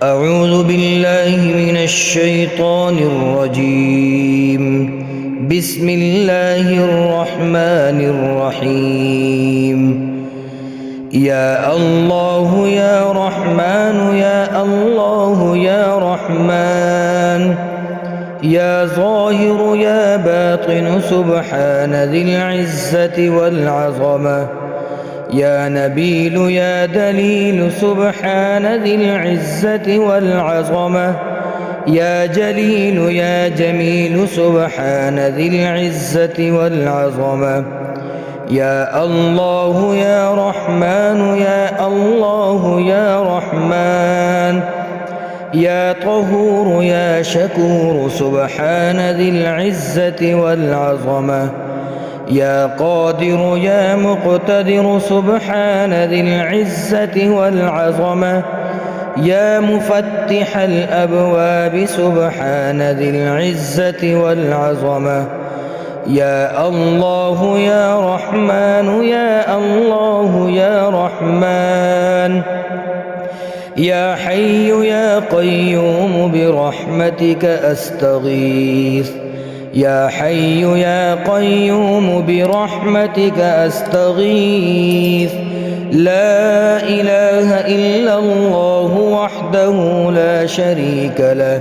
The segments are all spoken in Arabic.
أعوذ بالله من الشيطان الرجيم. بسم الله الرحمن الرحيم. يا الله يا رحمن يا الله يا رحمن، يا ظاهر يا باطن سبحان ذي العزة والعظمة، يا نبيل يا دليل سبحان ذي العزة والعظمة، يا جليل يا جميل سبحان ذي العزة والعظمة، يا الله يا رحمن يا الله يا رحمن، يا طهور يا شكور سبحان ذي العزة والعظمة، يا قادر يا مقتدر سبحان ذي العزة والعظمة، يا مفتح الأبواب سبحان ذي العزة والعظمة، يا الله يا رحمن يا الله يا رحمن، يا حي يا قيوم برحمتك أستغيث، يا حي يا قيوم برحمتك أستغيث، لا إله إلا الله وحده لا شريك له،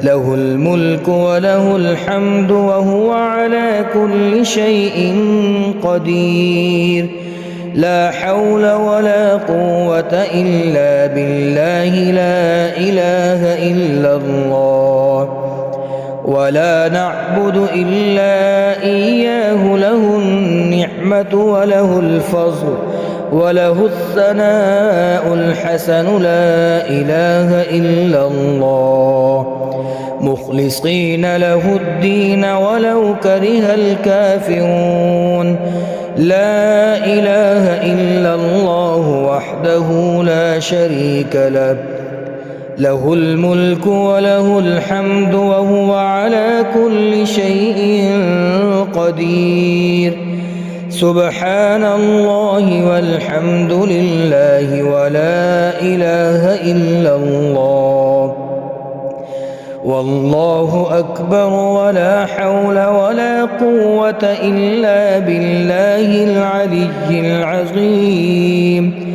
له الملك وله الحمد وهو على كل شيء قدير، لا حول ولا قوة إلا بالله، لا إله إلا الله، ولا نعبد إلا إياه، له النعمة وله الفضل وله الثناء الحسن، لا إله إلا الله، مخلصين له الدين ولو كره الكافرون، لا إله إلا الله وحده لا شريك له، له الملك وله الحمد وهو على كل شيء قدير، سبحان الله والحمد لله ولا إله إلا الله، والله أكبر، ولا حول ولا قوة إلا بالله العلي العظيم.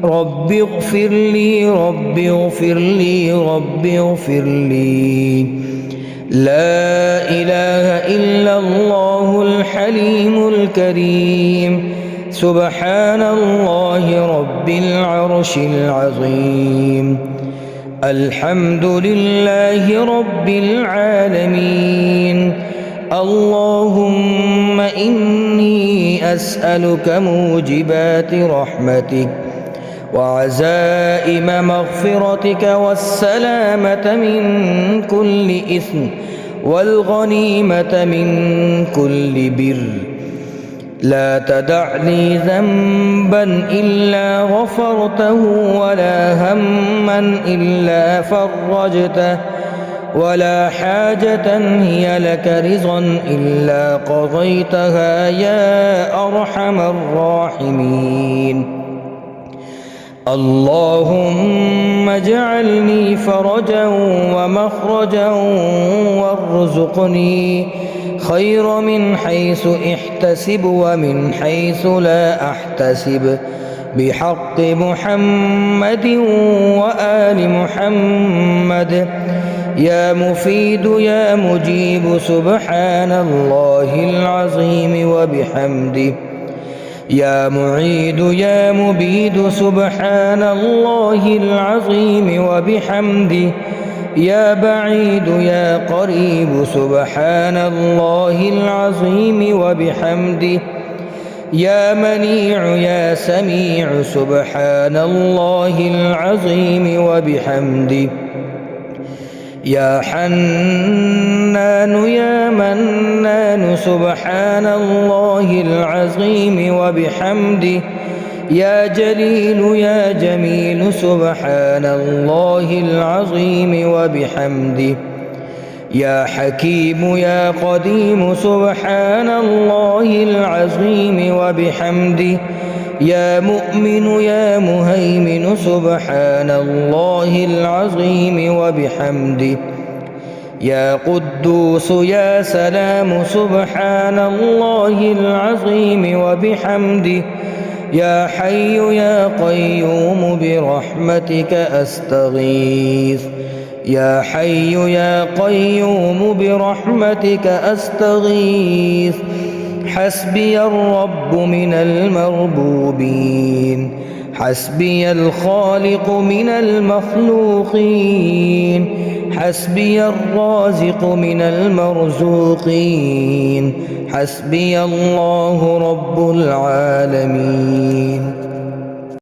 رب اغفر لي رب اغفر لي رب اغفر لي، لا إله إلا الله الحليم الكريم، سبحان الله رب العرش العظيم. الحمد لله رب العالمين. اللهم إني أسألك موجبات رحمتك وعزائم مغفرتك والسلامة من كل إثم والغنيمة من كل بر، لا تدع لي ذنبا إلا غفرته ولا هما إلا فرجته ولا حاجة هي لك رضا إلا قضيتها يا أرحم الراحمين. اللهم اجعلني فرجا ومخرجا وارزقني خير من حيث احتسب ومن حيث لا أحتسب، بحق محمد وآل محمد، يا مفيد يا مجيب سبحان الله العظيم وبحمده، يا معيد يا مبيد سبحان الله العظيم وبحمده، يا بعيد يا قريب سبحان الله العظيم وبحمده، يا منيع يا سميع سبحان الله العظيم وبحمده، يا حنان يا منان سبحان الله العظيم وبحمده، يا جليل يا جميل سبحان الله العظيم وبحمده، يا حكيم يا قديم سبحان الله العظيم وبحمده، يا مؤمن يا مهيمن سبحان الله العظيم وبحمده يا قدوس يا سلام سبحان الله العظيم وبحمده يا حي يا قيوم برحمتك أستغيث يا حي يا قيوم برحمتك أستغيث حسبي الرب من المربوبين حسبي الخالق من المخلوقين حسبي الرازق من المرزوقين حسبي الله رب العالمين.